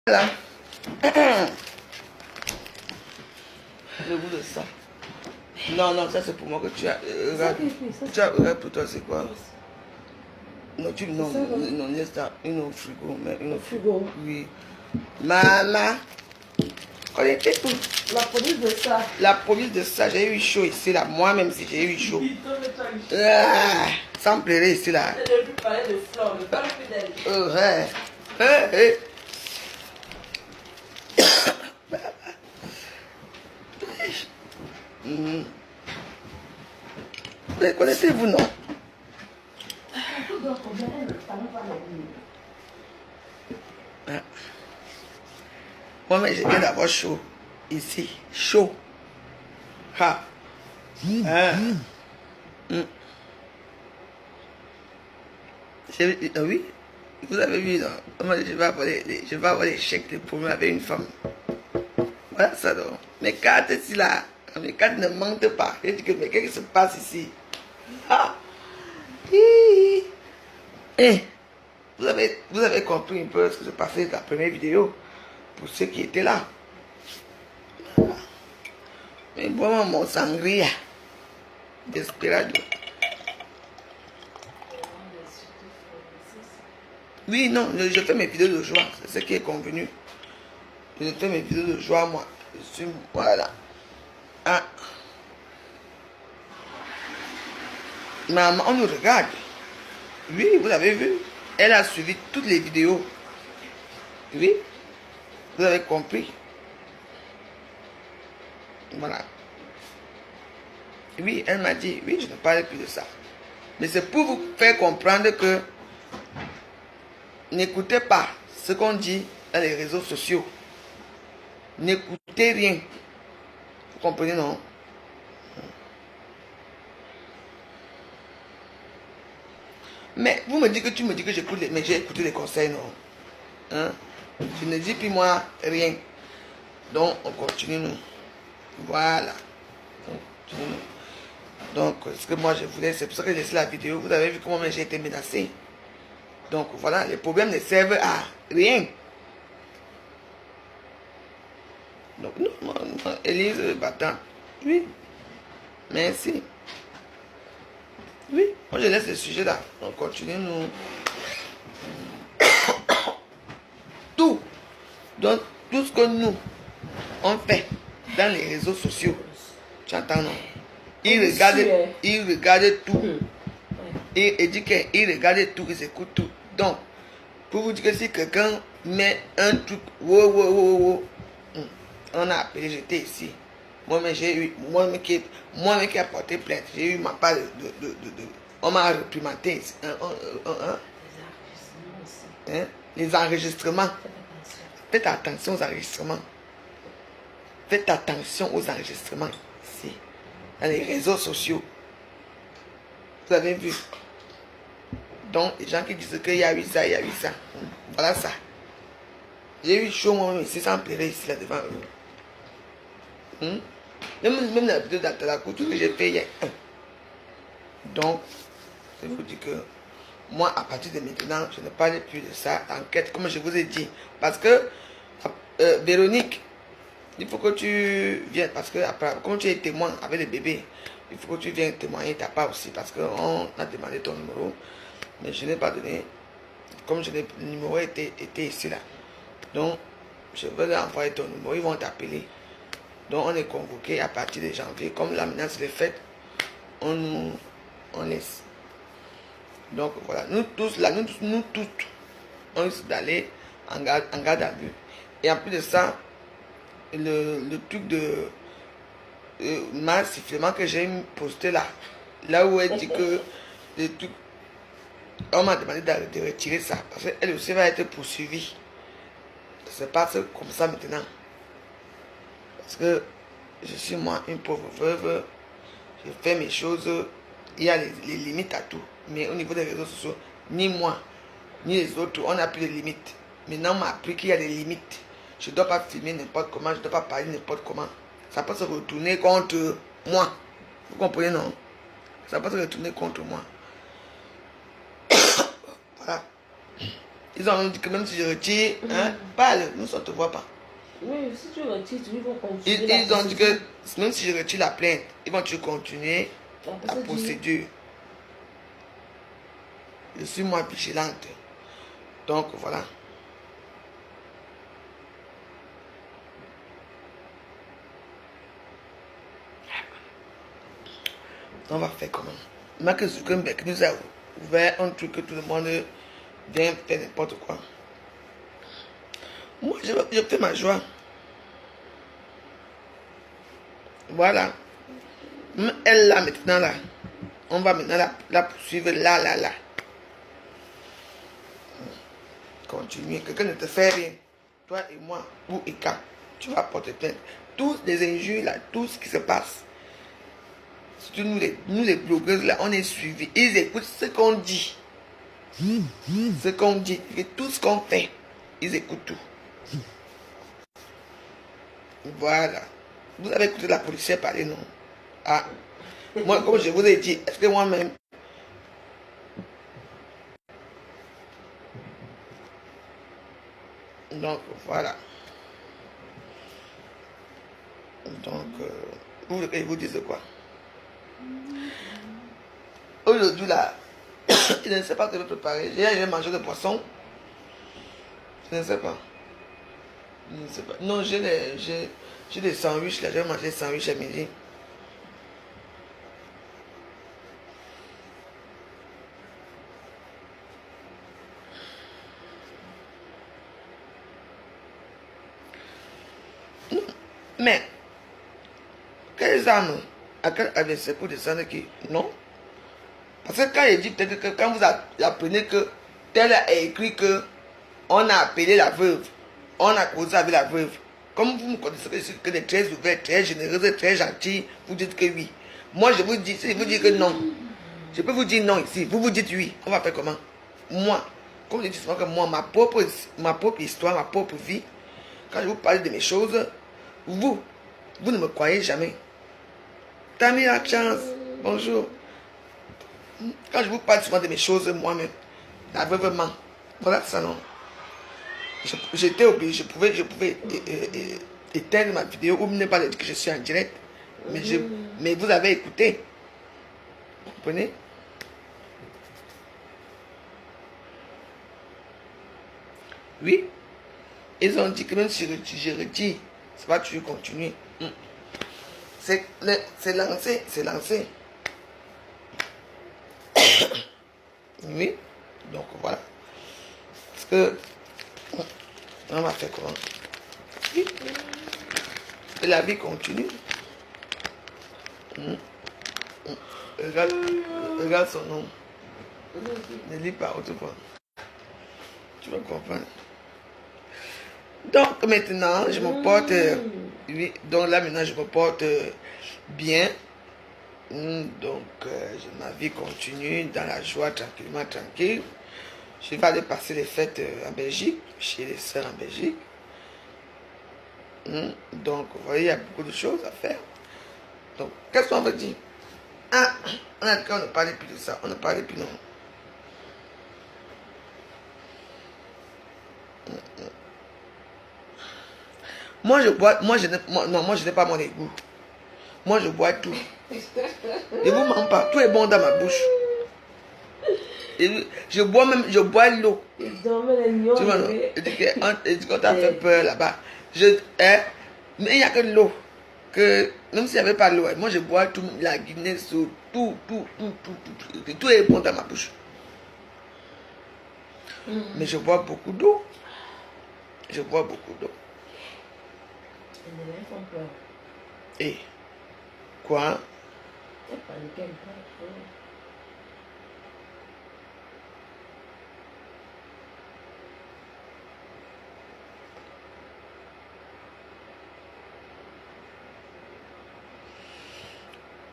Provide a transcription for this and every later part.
Voilà. Le goût de ça. Non, non, ça c'est pour moi que tu as. Regarde, tu as, regarde pour toi, c'est quoi? Non, tu non, non, laisse ça. Une au frigo. Mais une au frigo. Oui. Maman, connaissez tout. La police de ça. La police de ça, j'ai eu chaud ici là. Moi-même, si j'ai eu chaud. Ah, ça me plairait ici là. Je ne plus parler de fleurs, ne parle plus d'elle. Mais connaissez-vous, non? Ah. Moi, mais j'ai bien d'avoir chaud. Ici, chaud. Ah. Ah. Oui, vous avez vu, non? Moi, je vais avoir les chèques de problèmes avec une femme. Voilà ça, donc. Mes cartes ici, là. Mes cartes ne mentent pas. Je dis que, mais qu'est-ce qui se passe ici? Ah. Eh. Vous avez compris un peu ce que se passait dans la première vidéo. Pour ceux qui étaient là. Mais bon, mon sangria. Desperado. Oui, non, je fais mes vidéos de joie. C'est ce qui est convenu. Je fais mes vidéos de joie, moi. Je suis, voilà. Ah. Maman, on nous regarde. Oui, vous avez vu. Elle a suivi toutes les vidéos. Oui. Vous avez compris. Voilà. Oui, elle m'a dit, oui, je ne parle plus de ça. Mais c'est pour vous faire comprendre que n'écoutez pas ce qu'on dit dans les réseaux sociaux. N'écoutez rien. Vous comprenez, non? Mais vous me dites que tu me dis que j'écoute les... Mais j'ai écouté les conseils, non? Hein? Je ne dis plus moi rien. Donc, on continue, nous. Voilà. On continue, nous. Donc, ce que moi je voulais, c'est pour ça que j'ai laissé la vidéo. Vous avez vu comment j'ai été menacé. Donc, voilà, les problèmes ne servent à rien. Donc, non, Élise Battant. Oui. Merci. Oui, moi je laisse le sujet là. On continue, nous. Tout. Donc, tout ce que nous, on fait dans les réseaux sociaux, tu entends, non? Ils regardent tout. Il dit qu'il regarde tout, il écoute tout. Donc, pour vous dire que si quelqu'un met un truc, on a appelé, j'étais ici. Moi-même, j'ai eu, moi-même qui a porté plainte, j'ai eu ma part on m'a réprimandé. Hein? Les enregistrements. Faites attention aux enregistrements. Faites attention aux enregistrements. Ici. Dans les réseaux sociaux. Vous avez vu. Donc, les gens qui disent qu'il y a eu ça, il y a eu ça. Voilà ça. J'ai eu chaud moi-même ici, sans pleurer ici, là devant eux. Même la vidéo de la couture que j'ai fait hier. Donc, je vous dis que moi, à partir de maintenant, je ne parle plus de ça. Enquête, comme je vous ai dit. Parce que, Véronique, il faut que tu viennes. Parce que, après, quand tu es témoin avec le bébé, il faut que tu viennes témoigner ta part aussi. Parce qu'on a demandé ton numéro. Mais je n'ai pas donné. Comme le numéro était ici là. Donc, je vais leur envoyer ton numéro. Ils vont t'appeler. Donc, on est convoqué à partir de janvier. Comme la menace est faite, on laisse. Donc voilà, nous tous là, nous toutes, on risque d'aller en garde à vue. Et en plus de ça, le truc de ma sifflement que j'ai posté là où elle dit que le truc, on m'a demandé de retirer ça, parce qu'elle aussi va être poursuivie. Ça se passe comme ça maintenant. Parce que je suis moi une pauvre veuve, je fais mes choses, il y a les limites à tout. Mais au niveau des réseaux sociaux, ni moi, ni les autres, on n'a plus de limites. Maintenant, on m'a appris qu'il y a des limites. Je ne dois pas filmer n'importe comment, je ne dois pas parler n'importe comment. Ça peut se retourner contre moi. Vous comprenez, non? Ça peut se retourner contre moi. Voilà. Ils ont dit que même si je retire, hein, parle, nous on ne te voit pas. Oui, si tu retires, ils vont continuer. Ils ont dit que même si je retire la plainte, ils vont toujours continuer la procédure. Je suis moi vigilante. Donc voilà. On va faire comment? Mark Zuckerberg nous a ouvert un truc que tout le monde vient faire n'importe quoi. Moi, je fais ma joie. Voilà. Elle là maintenant là. On va maintenant la poursuivre là. Continue. Quelqu'un ne te fait rien. Toi et moi, ou Eka, tu vas porter plainte. Tous les injures là, tout ce qui se passe. Surtout nous les blogueuses là, on est suivis. Ils écoutent ce qu'on dit. Ce qu'on dit. Et tout ce qu'on fait. Ils écoutent tout. Voilà. Vous avez écouté la policière parler, non? Ah. Moi, comme je vous ai dit, est-ce que moi-même... Donc, voilà. Donc, vous voulez que je vous dise quoi? Aujourd'hui, là, je ne sais pas ce que je vais préparer. J'ai mangé de poisson. Je ne sais pas. Je ne sais pas. Non, j'ai des sandwichs, là. J'ai mangé des sandwichs à midi. Mais, quelles armes à quel adversaire pour descendre qui? Non. Parce que quand il dit peut-être que quand vous apprenez que tel a écrit que on a appelé la veuve, on a causé avec la veuve, comme vous me connaissez que les très ouverts, très généreux, très gentils, vous dites que oui. Moi je vous dis, si je vous dis que non, je peux vous dire non ici, vous vous dites oui, on va faire comment? Moi, comme je dis souvent que moi, ma propre histoire, ma propre vie, quand je vous parle de mes choses, vous ne me croyez jamais. T'as mis la chance, bonjour. Quand je vous parle souvent de mes choses moi-même, la veuve ment. Voilà ça non. J'étais obligé, je pouvais éteindre ma vidéo ou ne pas dire que je suis en direct. Mais vous avez écouté. Vous comprenez? Oui. Ils ont dit que même si je retire, ça va toujours continuer. C'est lancé, c'est lancé. Oui. Donc voilà. Parce que on va faire comment? Oui. Et la vie continue. Regarde son nom. Ne lis pas autrefois. Tu vas comprendre. Donc maintenant, je me porte... oui, donc là maintenant, je me porte bien. Donc, ma vie continue dans la joie, tranquillement, tranquille. Je vais aller passer les fêtes en Belgique, chez les sœurs en Belgique. Donc, vous voyez, il y a beaucoup de choses à faire. Donc, qu'est-ce qu'on veut dire? Ah, on ne parlait plus de ça, on ne parlait plus non. Moi, je bois, moi, je n'ai pas mon égout. Moi, je bois tout. Je vous mens pas, tout est bon dans ma bouche. Et je bois l'eau. Tu vois, non? Quand tu as fait peur là-bas, mais il n'y a que l'eau. Même s'il n'y avait pas l'eau, moi je bois tout, la Guinée, tout est bon dans ma bouche. Mais je bois beaucoup d'eau. Je bois beaucoup d'eau. Et quoi?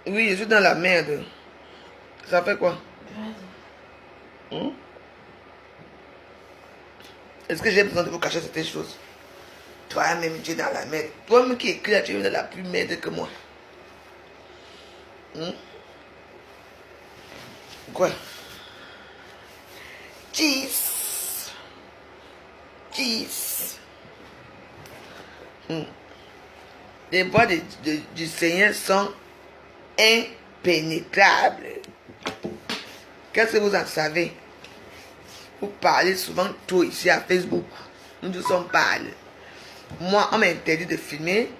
Oui, je suis dans la merde. Ça fait quoi? Est-ce que j'ai besoin de vous cacher certaines choses? Toi-même, tu es dans la merde. Toi-même qui écris là, tu es dans la plus merde que moi. Quoi? Cheese. bêtises. Les voies du Seigneur sont impénétrables. Qu'est-ce que vous en savez? Vous parlez souvent trop ici à Facebook. Nous tous sommes parlés. Moi, on m'a interdit de filmer.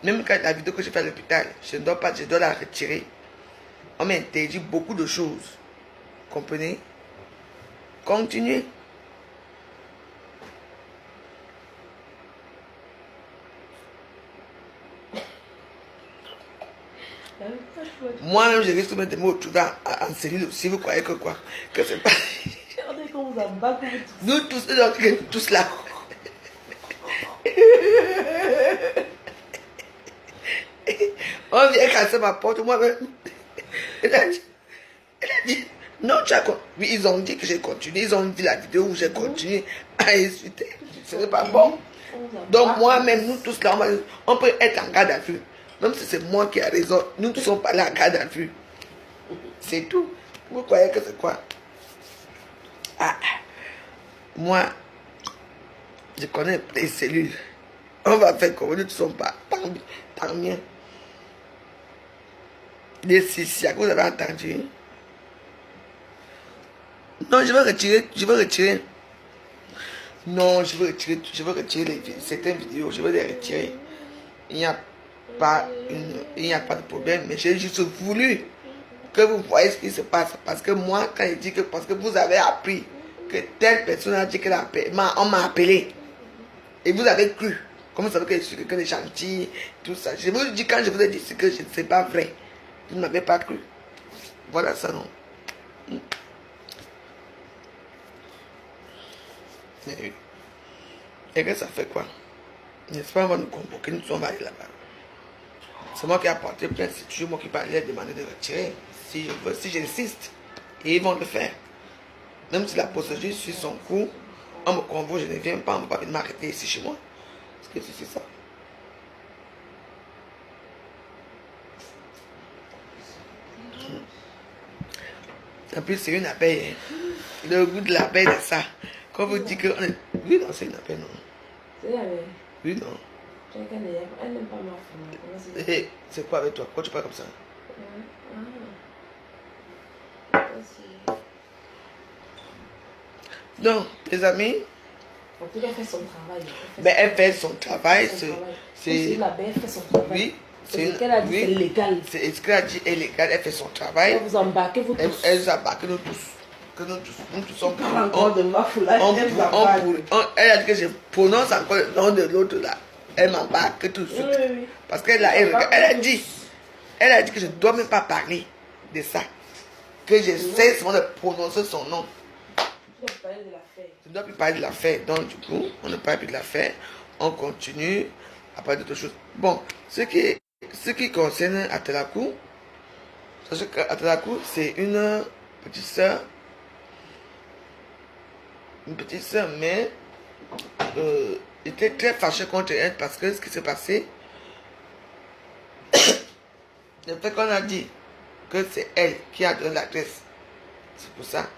Même quand la vidéo que j'ai fait à l'hôpital, je dois la retirer. On m'a interdit beaucoup de choses. Comprenez? Continuez. Moi-même, je risque de mettre des mots tout en cellule aussi. Vous croyez que quoi? Que c'est pas. Nous tous, nous tous là. On vient casser ma porte, moi-même. Elle a dit, non, tu as continué. Oui, ils ont dit que j'ai continué. Ils ont dit la vidéo où j'ai continué à insulter. Ce n'est pas bon. Donc, moi-même, nous tous là, on peut être en garde à vue. Même si c'est moi qui ai raison, nous ne sommes pas là en garde à vue. C'est tout. Vous croyez que c'est quoi? Ah, moi, je connais les cellules. On va faire comme nous ne sommes pas. Tant mieux. Les Sisia que vous avez entendu. Non, je vais retirer. Non, je vais retirer certaines vidéos. Je vais les retirer. Il n'y a pas de problème. Mais j'ai juste voulu que vous voyez ce qui se passe. Parce que moi, quand il dit que parce que vous avez appris que telle personne a dit on m'a appelé. Et vous avez cru. Comment vous savez que je suis quelqu'un de gentil, tout ça. Je vous dis quand je vous ai dit que ce n'est pas vrai. Vous ne m'avez pas cru. Voilà ça, non. Et que ça fait quoi? N'est-ce pas, on va nous convoquer, nous sommes allés là-bas. C'est moi qui ai apporté plainte, c'est toujours moi qui parlais demander de retirer. Si je veux, si j'insiste, et ils vont le faire. Même si la procédure suit son cours, on me convoque, je ne viens pas, on ne va pas venir m'arrêter ici chez moi. Parce que c'est ça. En plus, c'est une abeille. Le goût de l'abeille, c'est ça. Quand vous dites que... Oui, non, c'est une abeille, non. C'est l'abeille. Oui, non. Elle n'aime pas ma femme. Et c'est quoi avec toi? Pourquoi tu parles comme ça? Donc, les amis... En tout cas, elle fait son travail. Elle fait son travail. C'est l'abeille, elle fait son travail. Oui. C'est ce qu'elle a dit, c'est légal. C'est ce qu'elle a dit est légal, elle fait son travail. Elle vous embarquez, vous tous. Elle vous embarque, nous tous. Que nous tous sommes. Encore de ma foulade, elle a dit que je prononce encore le nom de l'autre là. Elle m'embarque tout de suite. Oui. Parce qu'elle a dit que je ne dois même pas parler de ça. Que je sais seulement de prononcer son nom. Je dois parler de l'affaire. Je ne dois plus parler de l'affaire. Donc du coup, on ne parle plus de l'affaire. On continue à parler d'autres choses. Bon, ce qui concerne Atelakou, sachez qu'Atelakou, c'est une petite sœur. Une petite sœur, mais était très fâchée contre elle parce que ce qui s'est passé, le fait qu'on a dit que c'est elle qui a donné l'adresse, c'est pour ça.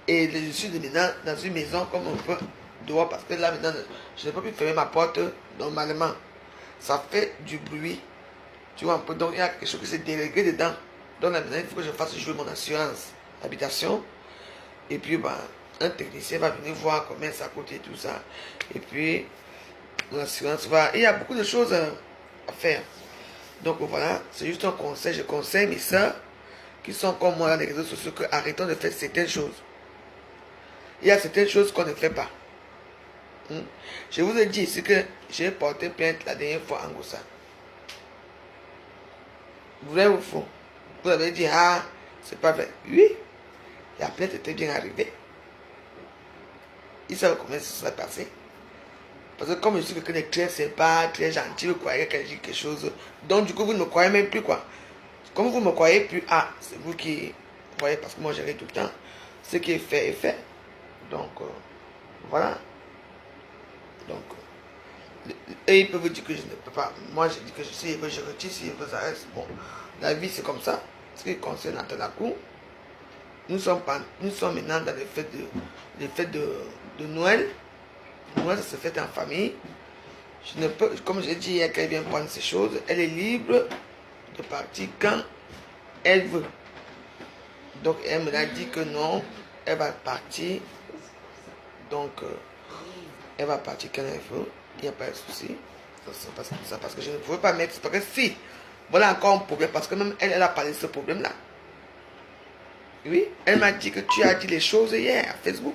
Et je suis maintenant dans une maison comme on peut dehors parce que là maintenant, je ne peux plus fermer ma porte normalement. Ça fait du bruit. Tu vois un peu, donc il y a quelque chose qui s'est délégué dedans. Donc là maintenant, il faut que je fasse jouer mon assurance habitation. Et puis, un technicien va venir voir combien ça coûte et tout ça. Et puis, l'assurance va... Il y a beaucoup de choses à faire. Donc voilà, c'est juste un conseil. Je conseille mes soeurs qui sont comme moi dans les réseaux sociaux que arrêtons de faire certaines choses. Il y a certaines choses qu'on ne fait pas. Je vous ai dit ici que j'ai porté plainte la dernière fois en Gossa. Vrai ou faux? Vous avez dit, ah, c'est pas vrai. Oui, la plainte était bien arrivée. Ils savent comment ça s'est passé. Parce que comme je suis quelqu'un de très sympa, très gentil, vous croyez que j'ai quelque chose. Donc du coup, vous ne me croyez même plus quoi. Comme vous ne me croyez plus, ah, c'est vous qui croyez, parce que moi j'arrive tout le temps. Ce qui est fait est fait. Donc, voilà. Donc, et ils peuvent vous dire que je ne peux pas. Moi, je dis que si je retire, si je reste. Bon, la vie c'est comme ça. Ce qui concerne Atelakou, nous sommes maintenant dans les fêtes de Noël. Moi, ça se fait en famille. Je ne peux, comme j'ai dit hier qu'elle vient prendre ces choses, elle est libre de partir quand elle veut. Donc, elle me l'a dit que non, elle va partir. Donc, elle va partir quand elle veut. Il n'y a pas de souci. Parce que je ne pouvais pas mettre. Parce que si, voilà encore un problème. Parce que même elle, elle a parlé de ce problème-là. Oui, elle m'a dit que tu as dit les choses hier à Facebook.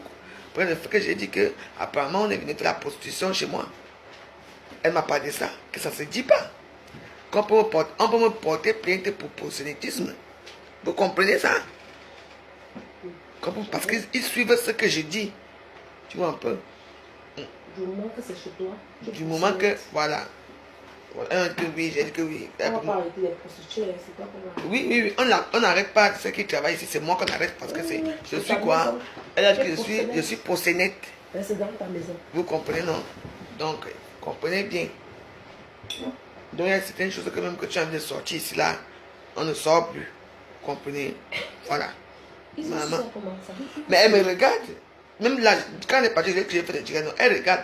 Après le fait que j'ai dit que apparemment on est venu faire la prostitution chez moi. Elle m'a parlé de ça, que ça ne se dit pas. On peut me porter plainte pour prosélytisme. Vous comprenez ça? Parce qu'ils suivent ce que je dis. Tu vois un peu? Du moment que c'est chez toi. Du moment que, voilà. Que oui, j'ai dit que oui. On va pas arrêter les prostituées, c'est pas comment. Oui, on n'arrête pas ceux qui travaillent ici, c'est moi qu'on arrête parce que c'est. Je suis quoi? Elle a dit que je suis prosénète. C'est dans ta maison. Vous comprenez, non? Donc, comprenez bien. Donc, il y a certaines choses que même que tu as envie de sortir ici, là, on ne sort plus. Vous comprenez? Voilà. Maman. Mais elle me regarde. Même là, quand elle est partie, j'ai fait des tigres, elle regarde.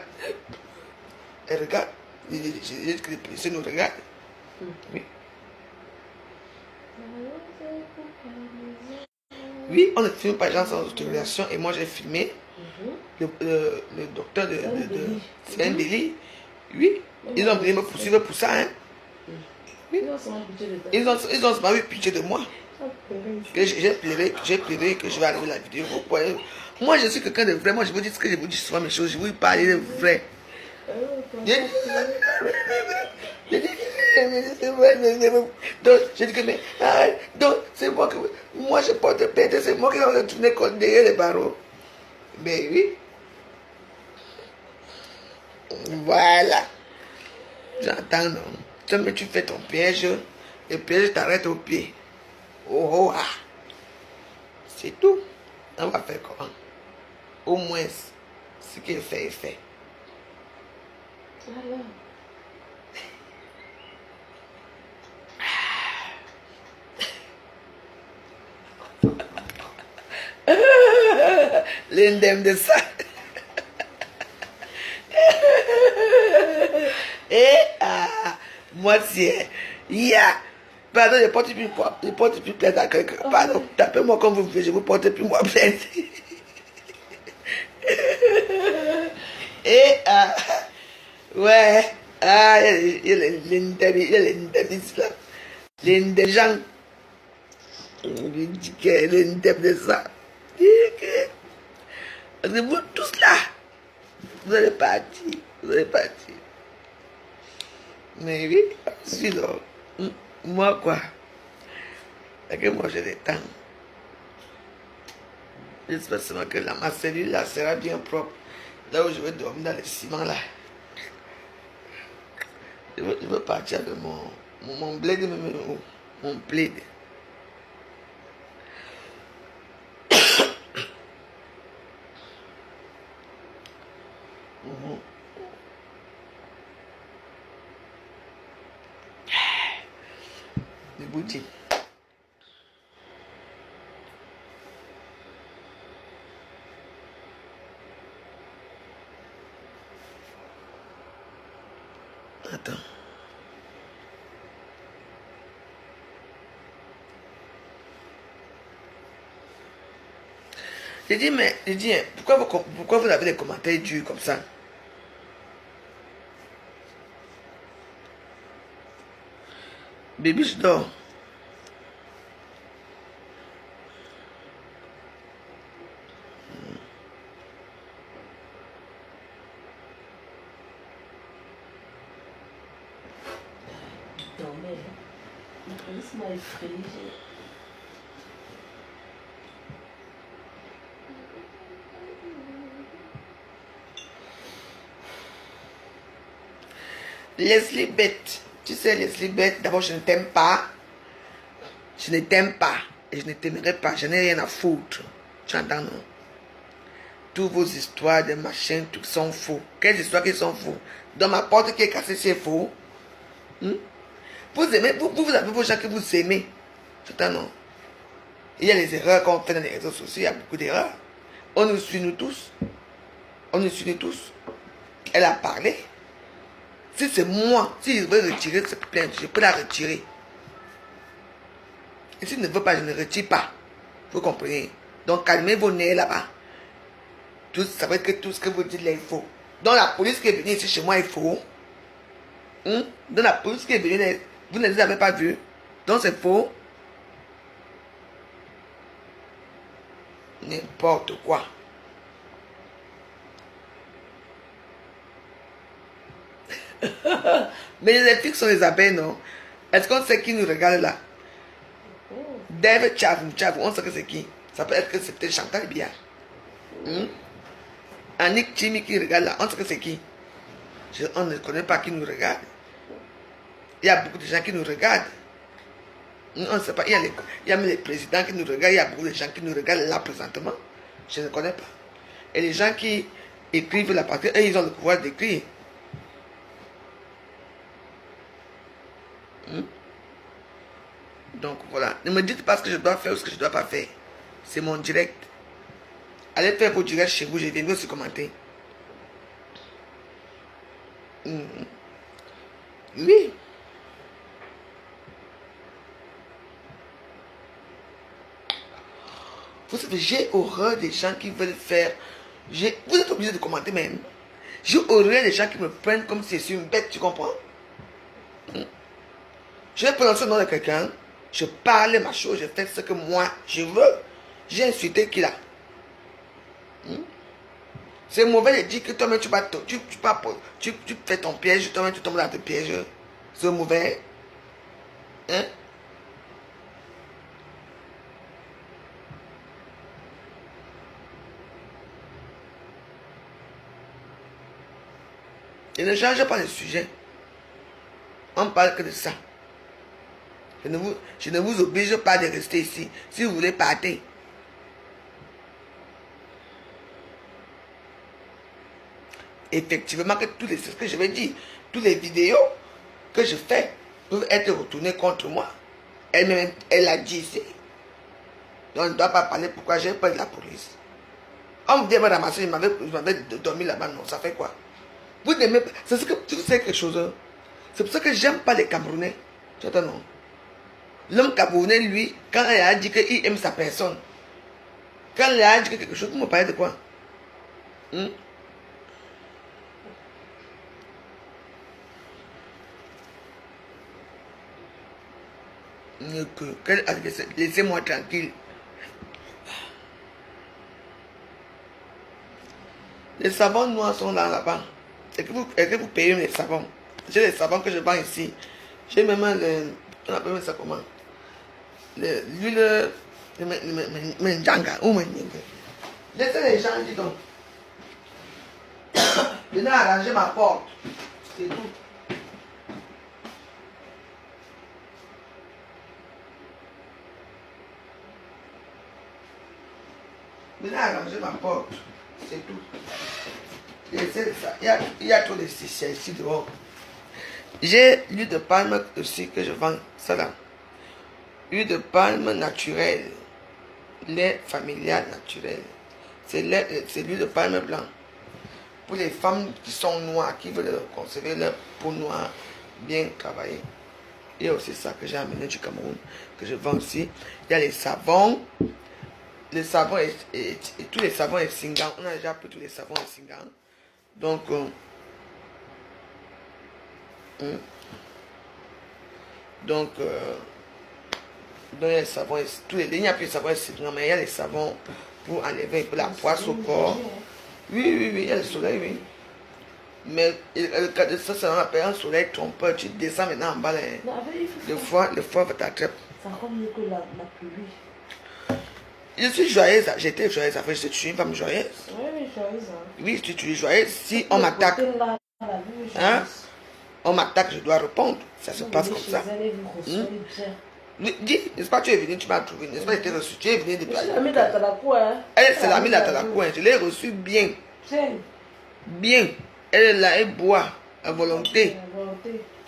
Elle regarde. J'ai dit que les policiers nous regardent. Oui. Oui, on ne filme pas les gens sans autorisation et moi j'ai filmé le docteur de c'est un délit. Oui, ils ont voulu me poursuivre pour ça. Hein. Oui. Ils ont pas eu pitié de moi. J'ai pleuré que je vais arriver la vidéo. Moi je suis quelqu'un de vrai, moi je vous dis ce que je vous dis souvent mes choses, je vous parle de vrai. Donc, j'ai dit que mais, donc c'est moi que moi je porte plainte, c'est moi qui vais retourner derrière les barreaux. Mais oui. Voilà. J'entends, non. Mais tu fais ton piège, le piège t'arrête au pied. Oh, oh, ah. C'est tout. On va faire comment? Au moins, ce qu'il fait est fait. Voilà. L'indemne de ça. Et moi c'est pardon, je porte plus plainte à quelqu'un. Pardon, tapez-moi comme vous voulez, je vous porte plus moi plainte. Et ouais, il y a l'indemnisme là. L'indemnisme. Je dis que l'indemnisme de ça. Parce que vous tous là, vous allez partir, Mais oui, sinon, moi quoi, parce que moi j'ai le temps. J'espère seulement que ma cellule là sera bien propre. Là où je vais dormir dans le ciment là. Je veux partir de mon bled, mon bled. Le boutique. Attends. J'ai dit, mais, pourquoi vous avez des commentaires durs comme ça? Bébé, je dors. Dormez. Laisse-moi effrayer. Leslie Bette. Tu sais, Leslie Bette, d'abord, je ne t'aime pas. Je ne t'aime pas. Et je ne t'aimerai pas. Je n'ai rien à foutre. Tu entends, non? Toutes vos histoires de machin, tout sont faux. Quelles histoires qui sont faux? Dans ma porte qui est cassée, c'est faux. Vous aimez, vous avez vos gens que vous aimez. Tu entends, non? Il y a les erreurs qu'on fait dans les réseaux sociaux. Il y a beaucoup d'erreurs. On nous suit, nous tous. On nous suit, nous tous. Elle a parlé. Si c'est moi, si je veux retirer cette plainte, je peux la retirer. Et s'il ne veut pas, je ne retire pas. Vous comprenez? Donc calmez vos nerfs là-bas. Vous savez que tout ce que vous dites là est faux. Donc la police qui est venue ici chez moi est faux. Donc la police qui est venue là, vous ne les avez pas vus. Donc c'est faux. N'importe quoi. Mais les filles sont les abeilles, non? Est-ce qu'on sait qui nous regarde là? David Chavou, on sait que c'est qui? Ça peut être que c'était Chantal Biard. Annick Jimmy qui regarde là, on sait que c'est qui? On ne connaît pas qui nous regarde. Il y a beaucoup de gens qui nous regardent. On ne sait pas, il y a même les présidents qui nous regardent, il y a beaucoup de gens qui nous regardent là présentement. Je ne connais pas. Et les gens qui écrivent là, parce qu'eux, ils ont le pouvoir d'écrire. Donc voilà, ne me dites pas ce que je dois faire ou ce que je ne dois pas faire. C'est mon direct. Allez faire vos directs chez vous, je viendrai aussi commenter. Oui. Vous savez, j'ai horreur des gens qui veulent faire. Vous êtes obligé de commenter même. J'ai horreur des gens qui me prennent comme si je suis une bête, tu comprends? Je vais prononcer le nom de quelqu'un. Je parle ma chose, je fais ce que moi je veux. J'ai insulté qui là? C'est mauvais de dire que toi-même tu fais ton piège, toi-même tu tombes dans ton piège. C'est mauvais. Hein? Et ne change pas le sujet. On parle que de ça. Je ne vous oblige pas de rester ici. Si vous voulez partir. Effectivement, que c'est ce que je vais dire. Toutes les vidéos que je fais peuvent être retournées contre moi. Elle-même, elle a dit ici. Donc, on ne doit pas parler pourquoi j'ai peur de la police. On me dit, elle m'a ramassé, je m'avais dormi là-bas. Non, ça fait quoi? Vous n'aimez pas. C'est ce que tu sais quelque chose. Hein? C'est pour ça que j'aime pas les Camerounais. Tu entends, non? L'homme camerounais, lui, quand il a dit qu'il aime sa personne, quand il a dit quelque chose, vous me parlez de quoi? Laissez-moi tranquille. Les savons noirs sont là-bas. Est-ce que vous payez les savons? J'ai les savons que je vends ici. J'ai même on appelle ça comment? L'huile de Menjanga ou Menjanga. Laissez les gens, dis donc. Venez arranger ma porte. C'est tout. Venez arranger ma porte. C'est tout. Laissez ça. Il y a trop de ciels ici dehors. J'ai l'huile de palme aussi que je vends. Ça là. Huile de palme naturelle. Lait familial naturel. C'est l'huile de palme blanc. Pour les femmes qui sont noires, qui veulent conserver leur peau noire bien travaillée. Il y a aussi ça que j'ai amené du Cameroun, que je vends aussi. Il y a les savons. Les savons et tous les savons et Singan. On a déjà pris tous les savons et Singan. Donc, il y a les savons, il n'y a plus de savons et Singan, mais il y a les savons pour enlever un peu la poisse au corps. Oui, il y a le soleil, oui. Mais le cas de ça, ça appelle un soleil trompeur. Tu descends maintenant en bas, le foie va t'attraper. C'est encore mieux que la pluie. Je suis joyeuse, j'étais joyeuse, après je suis une femme joyeuse. Oui, joyeuse. Oui, tu es joyeuse. Si on m'attaque, hein, on m'attaque, je dois répondre. Ça se passe comme ça. Dis, n'est-ce pas, tu es venu, tu m'as trouvé, n'est-ce pas, j'étais reçu, tu es venu depuis la l'ami d'Atalakou, hein. Elle, c'est l'ami d'Atalakou, je l'ai reçu bien. Bien. Elle est là, elle boit à volonté.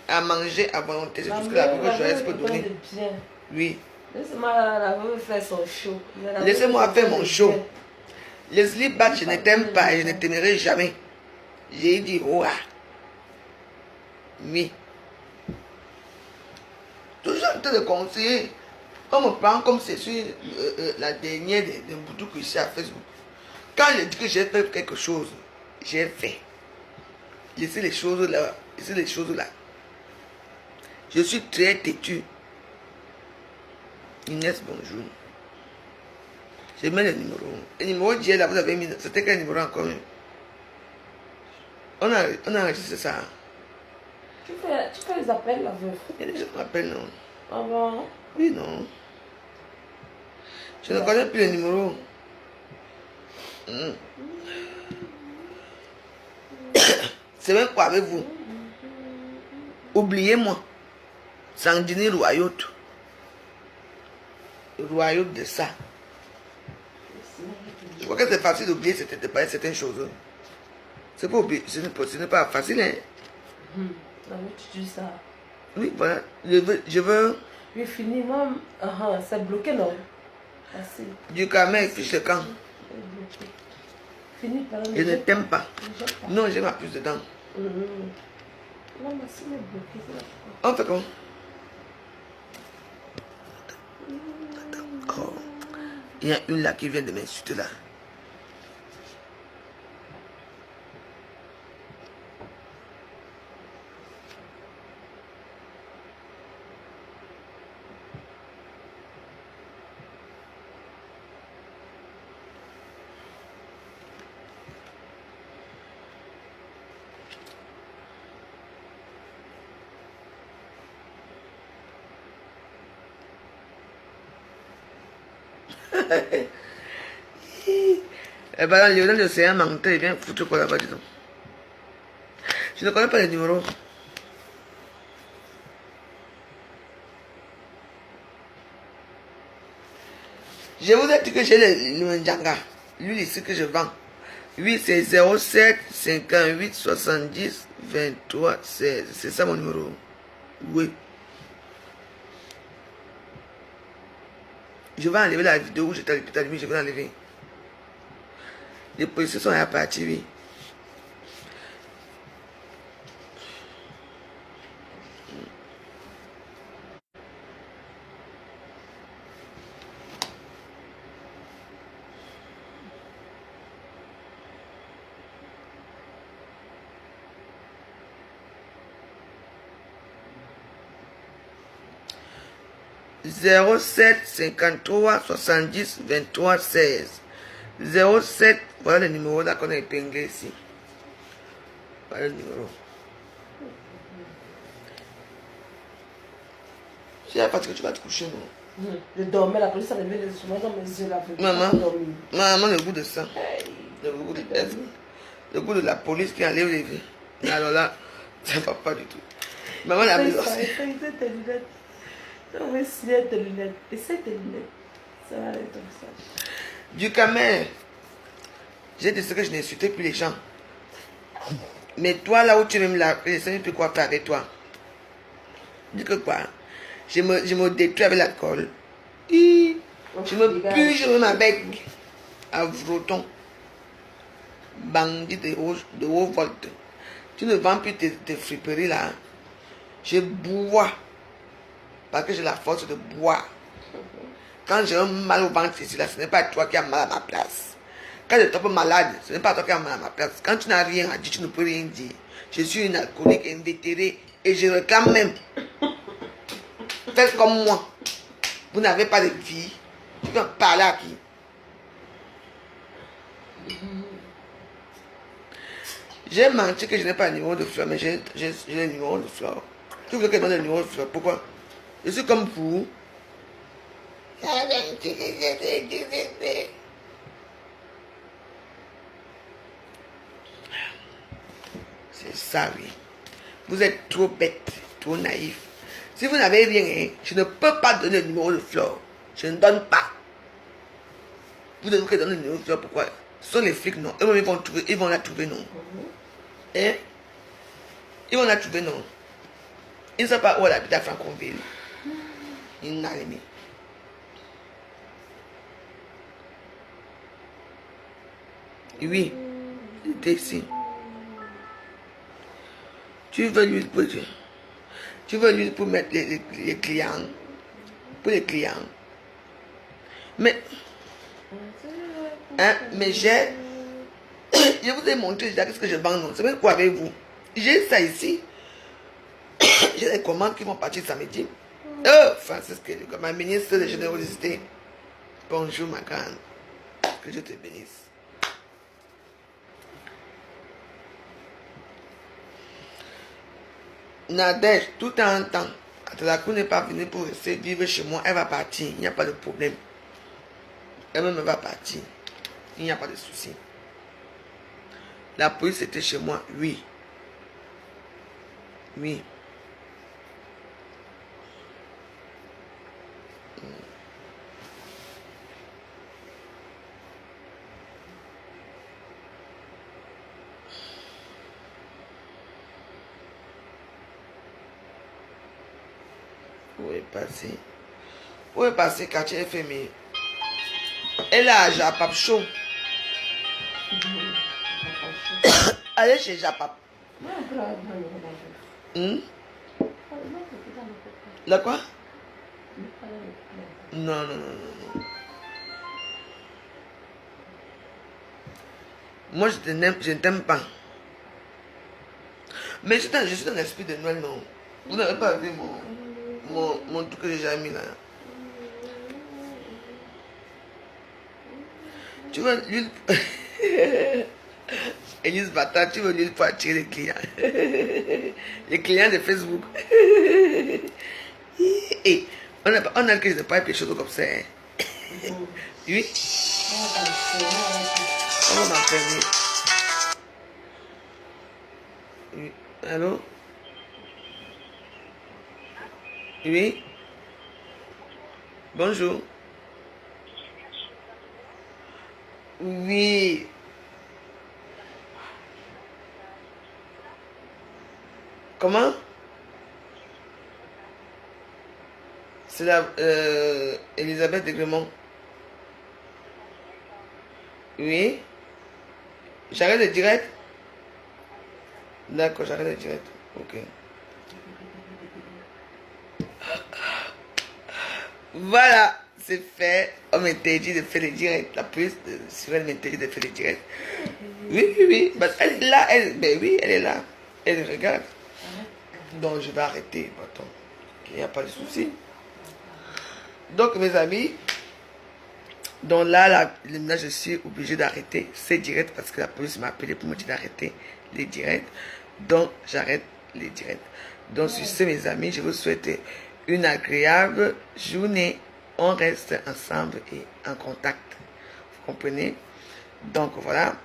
À manger à volonté. C'est tout ce que la pauvre joyeuse peut donner. Oui. Laissez-moi faire son show. Laissez-moi faire mon show. Les slips, je ne t'aime pas et je ne t'aimerai jamais. J'ai dit, ouah. Oui. Toujours en train de conseiller. On me prend comme c'est sur la dernière de Boudoukou ici à Facebook. Quand je dis que j'ai fait quelque chose, j'ai fait. Laissez les choses là. Laissez les choses là. Je suis très têtu. Inès, bonjour. Je mets le numéro. Le numéro d'hier là, vous avez mis. C'était quel numéro encore? On a enregistré ça. Tu fais les appels, la veuve. Il y a des gens qui m'appellent, non? Avant. Oui, non. Je ne connais plus le numéro. C'est même quoi avec vous? Oubliez-moi. Sandini Royote. Royote de ça. Je crois que c'est facile d'oublier certaines choses. C'est pas oublier, ce n'est pas facile, hein? Non, mais tu dis ça. Oui, voilà. Je veux Oui, fini, moi. C'est bloqué, non? Merci. du camel, fiche le camp. Fini par Je ne t'aime pas. Non, j'ai ma puce dedans. Non, merci, mais bloqué, c'est là. On fait comment? Oh. Il y a une là qui vient de m'insulter là. Eh ben, Lionel de Océan menteur, il vient foutre quoi là-bas, disons. Je ne connais pas les numéros. Je vous ai dit que j'ai le Njanga. Lui, ici que je vends. Oui, c'est 07 58 70 23 16. C'est ça mon numéro. Oui. Je vais enlever la vidéo où je t'ai allumé, je vais l'enlever. Les policiers sont à partir, oui. Zéro 07 53 70 23 16. 07, voilà le numéro là qu'on a épinglé ici. Voilà le numéro. Je sais pas que tu vas te coucher, non? Je dormais, la police avait mis souvent dans mes yeux là. Maman, le goût de ça. Le goût de la police qui enlève les vies. Alors là, ça ne va pas du tout. Maman l'a mis aussi. Essaye tes lunettes. On va essayer tes lunettes. Essaye tes lunettes. Ça va aller comme ça. Du camel. J'ai dit ce que je n'insultais plus les gens. Mais toi, là où tu me la, je ne sais même plus quoi faire avec toi. Dis que quoi? Je me détruis avec l'alcool. Je me purge même avec un vroton. Bandit de haut volte. Tu ne vends plus tes friperies là. Je bois. Parce que j'ai la force de boire. Quand j'ai un mal au ventre ici, là, ce n'est pas toi qui as mal à ma place. Quand je tombe malade, ce n'est pas toi qui as mal à ma place. Quand tu n'as rien à dire, tu ne peux rien dire. Je suis une alcoolique invétérée et je réclame même. Faites comme moi. Vous n'avez pas de vie. Tu viens parler à qui? J'ai menti que je n'ai pas le numéro de fleur, mais j'ai le numéro de fleur. Tu veux que je donne le numéro de fleur? Pourquoi? Je suis comme vous. C'est ça, oui. Vous êtes trop bête, trop naïf. Si vous n'avez rien, hein, je ne peux pas donner le numéro de fleur. Je ne donne pas. Vous devez que donner le numéro de fleur, pourquoi? Ce sont les flics, non. Eux-mêmes, ils vont la trouver, non. Hein? Ils vont la trouver, non. Ils ne savent pas où elle habite à Franconville. Ils n'ont rien. Oui, c'était ici. Tu veux l'huile pour... Tu veux l'huile pour mettre les clients. Pour les clients. Mais... Hein, mais j'ai... Je vous ai montré déjà ce que je vends. Non, c'est même quoi avec vous. J'ai ça ici. J'ai des commandes qui vont partir samedi. Francis Kelly, ma ministre de générosité. Bonjour ma grande. Que Dieu te bénisse. Nadège, tout en temps. Atalakou n'est pas venue pour rester vivre chez moi. Elle va partir. Il n'y a pas de problème. Elle-même va partir. Il n'y a pas de souci. La police était chez moi. Oui. Oui. Où est passé? Où est passé quartier FMI? Elle est à Japap Show. Allez chez Japap. La quoi? Non, non, non, non. Moi, je ne t'aime pas. Mais je suis dans l'esprit de Noël, non. Vous n'avez pas vu mon truc que j'ai déjà mis là. Tu vois l'huile... Elise Bata, tu veux l'huile pour attirer les clients. Les clients de Facebook. Et on a que je ne pas quelque chose comme ça. Hein. Oui. On va m'enfermer. Oui. Allô? Oui. Bonjour. Oui. Comment? C'est la Elisabeth de Grémont. Oui. J'arrête le direct. D'accord, j'arrête le direct. Ok. Voilà, c'est fait. On m'interdit de faire les directs. La police sur elle m'interdit de faire les directs. Oui, oui, oui. Bah, elle est là. Ben oui, elle est là. Elle regarde. Donc je vais arrêter. Attends. Il n'y a pas de souci. Donc mes amis, donc là, je suis obligé d'arrêter ces directs parce que la police m'a appelé pour me dire d'arrêter les directs. Donc j'arrête les directs. Donc sur ce mes amis, je vous souhaite une agréable journée. On reste ensemble et en contact. Vous comprenez? Donc voilà.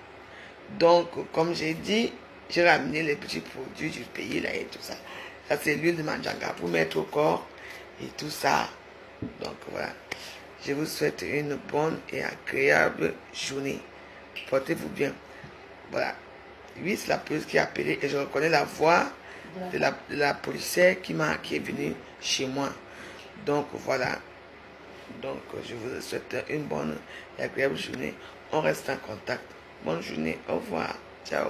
Donc comme j'ai dit, j'ai ramené les petits produits du pays là et tout ça. Ça c'est l'huile de manjanga pour mettre au corps et tout ça. Donc voilà. Je vous souhaite une bonne et agréable journée. Portez-vous bien. Voilà. Oui, c'est la police qui a appelé et je reconnais la voix de la policière qui est venue chez moi. Donc voilà. Donc je vous souhaite une bonne et agréable journée. On reste en contact. Bonne journée. Au revoir. Ciao.